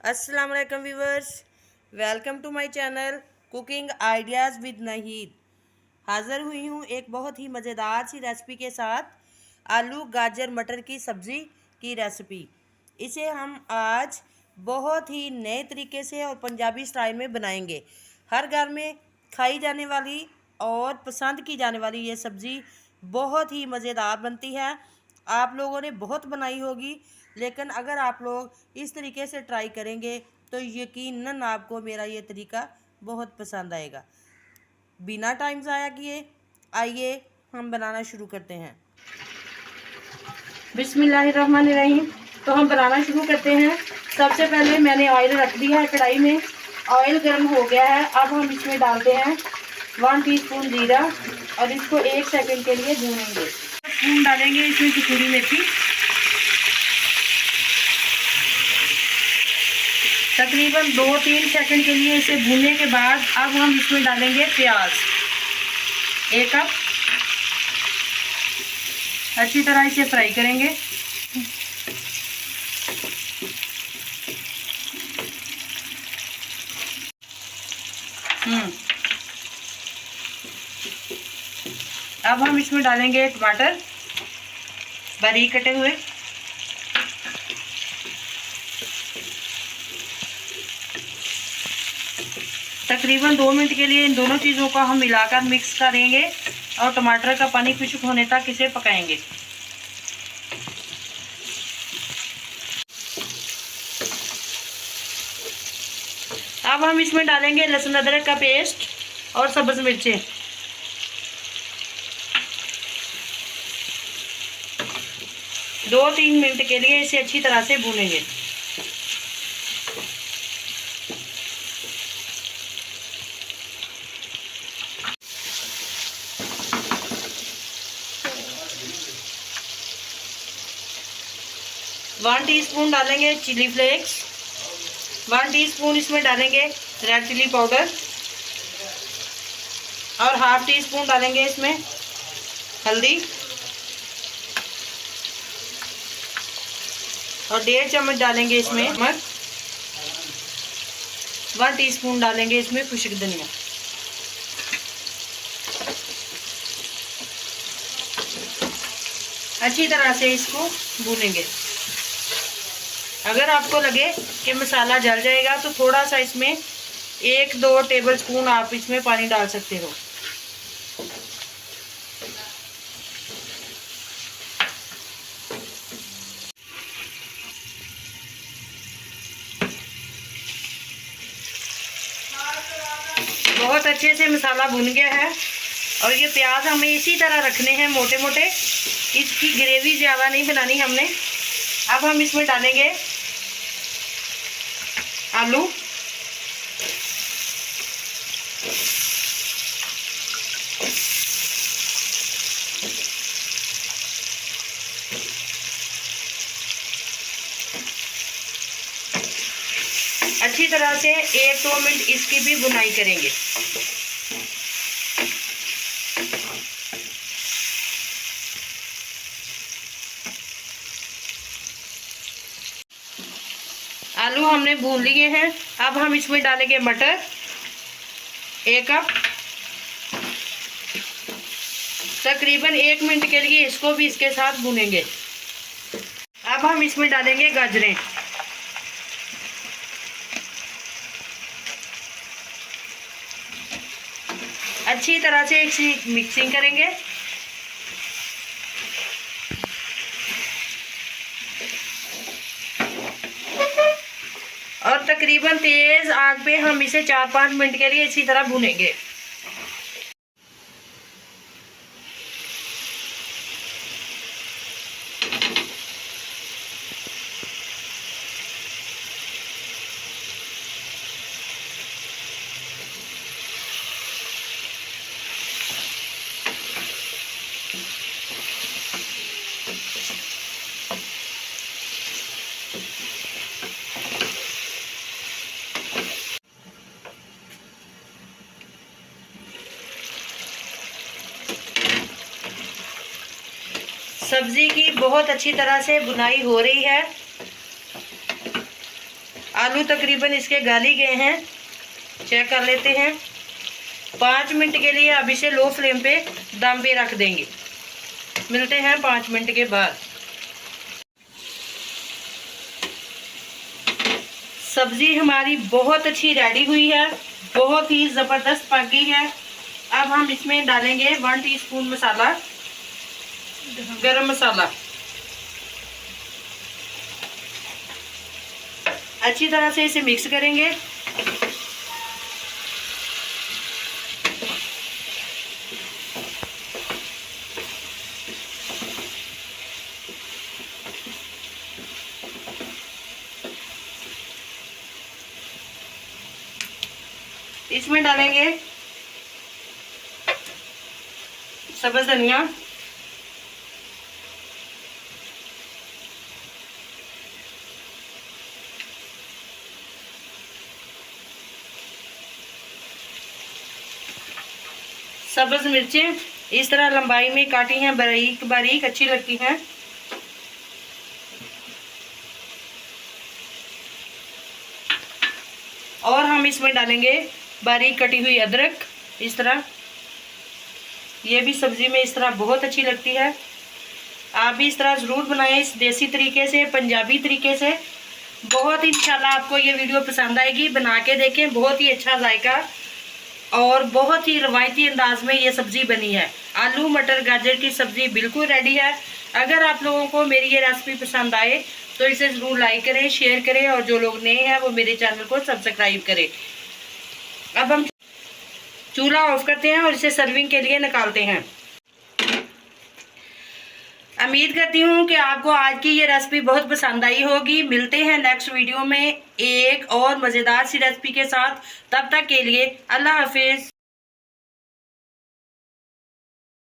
अस्सलाम वालेकुम viewers, welcome to my channel cooking ideas with Naheed. हाज़िर हुई हूँ एक बहुत ही मज़ेदार सी रेसिपी के साथ, आलू गाजर मटर की सब्ज़ी की रेसिपी। इसे हम आज बहुत ही नए तरीके से और पंजाबी स्टाइल में बनाएंगे। हर घर में खाई जाने वाली और पसंद की जाने वाली ये सब्ज़ी बहुत ही मज़ेदार बनती है। आप लोगों ने बहुत बनाई होगी, लेकिन अगर आप लोग इस तरीके से ट्राई करेंगे तो यकीनन आपको मेरा ये तरीका बहुत पसंद आएगा। बिना टाइम ज़ाया किए आइए हम बनाना शुरू करते हैं। बिस्मिल्लाहिर्रहमानिर्रहीम। तो हम बनाना शुरू करते हैं। सबसे पहले मैंने ऑयल रख दिया है कढ़ाई में। ऑयल गर्म हो गया है। अब हम इसमें डालते हैं 1 टीस्पून जीरा और इसको 1 सेकंड के लिए भूनेंगे। स्पून डालेंगे इसमें कसूरी मेथी। तकरीबन 2-3 सेकंड के लिए इसे भूनने के बाद अब हम इसमें डालेंगे प्याज 1 कप। अच्छी तरह इसे फ्राई करेंगे। अब हम इसमें डालेंगे टमाटर बारीक कटे हुए। तकरीबन 2 मिनट के लिए इन दोनों चीज़ों को हम मिलाकर मिक्स करेंगे और टमाटर का पानी खुश्क होने तक इसे पकाएंगे। अब हम इसमें डालेंगे लहसुन अदरक का पेस्ट और सब्ज़ मिर्चें। दो 3 मिनट के लिए इसे अच्छी तरह से भूनेंगे। वन टीस्पून डालेंगे चिली फ्लेक्स। 1 टीस्पून इसमें डालेंगे रेड चिली पाउडर और हाफ टी स्पून डालेंगे इसमें हल्दी और 1.5 चम्मच डालेंगे इसमें नमक। 1 टीस्पून डालेंगे इसमें खुश्क धनिया। अच्छी तरह से इसको भूनेंगे। अगर आपको लगे कि मसाला जल जाएगा तो थोड़ा सा इसमें 1-2 टेबल स्पून आप इसमें पानी डाल सकते हो। बहुत अच्छे से मसाला भुन गया है और ये प्याज हमें इसी तरह रखने हैं मोटे मोटे, इसकी ग्रेवी ज़्यादा नहीं बनानी हमने। अब हम इसमें डालेंगे आलू। अच्छी तरह से 1-2 मिनट इसकी भी भुनाई करेंगे। आलू हमने भून लिए हैं। अब हम इसमें डालेंगे मटर 1 कप। तकरीबन 1 मिनट के लिए इसको भी इसके साथ भूनेंगे। अब हम इसमें डालेंगे गाजरें। अच्छी तरह से एक मिक्सिंग करेंगे। और तकरीबन तेज आग पे हम इसे 4-5 मिनट के लिए इसी तरह भूनेंगे। सब्ज़ी की बहुत अच्छी तरह से बुनाई हो रही है। आलू तकरीबन इसके गल ही गए हैं, चेक कर लेते हैं। 5 मिनट के लिए अब इसे लो फ्लेम पे दम पे रख देंगे। मिलते हैं 5 मिनट के बाद। सब्जी हमारी बहुत अच्छी रेडी हुई है, बहुत ही ज़बरदस्त पक गई है। अब हम इसमें डालेंगे 1 टीस्पून मसाला, गरम मसाला। अच्छी तरह से इसे मिक्स करेंगे। इसमें डालेंगे सब्ज़ धनिया, सब्ज़ मिर्चें इस तरह लंबाई में काटी हैं, बारीक बारीक अच्छी लगती हैं। और हम इसमें डालेंगे बारीक कटी हुई अदरक, इस तरह। ये भी सब्ज़ी में इस तरह बहुत अच्छी लगती है। आप भी इस तरह ज़रूर बनाएं, इस देसी तरीके से, पंजाबी तरीके से। बहुत इंशाल्लाह आपको ये वीडियो पसंद आएगी। बना के देखें, बहुत ही अच्छा जायका और बहुत ही रवायती अंदाज में ये सब्ज़ी बनी है। आलू मटर गाजर की सब्ज़ी बिल्कुल रेडी है। अगर आप लोगों को मेरी ये रेसिपी पसंद आए तो इसे ज़रूर लाइक करें, शेयर करें, और जो लोग नए हैं वो मेरे चैनल को सब्सक्राइब करें। अब हम चूल्हा ऑफ करते हैं और इसे सर्विंग के लिए निकालते हैं। उम्मीद करती हूँ कि आपको आज की ये रेसिपी बहुत पसंद आई होगी। मिलते हैं नेक्स्ट वीडियो में एक और मज़ेदार सी रेसिपी के साथ। तब तक के लिए अल्लाह हाफिज़।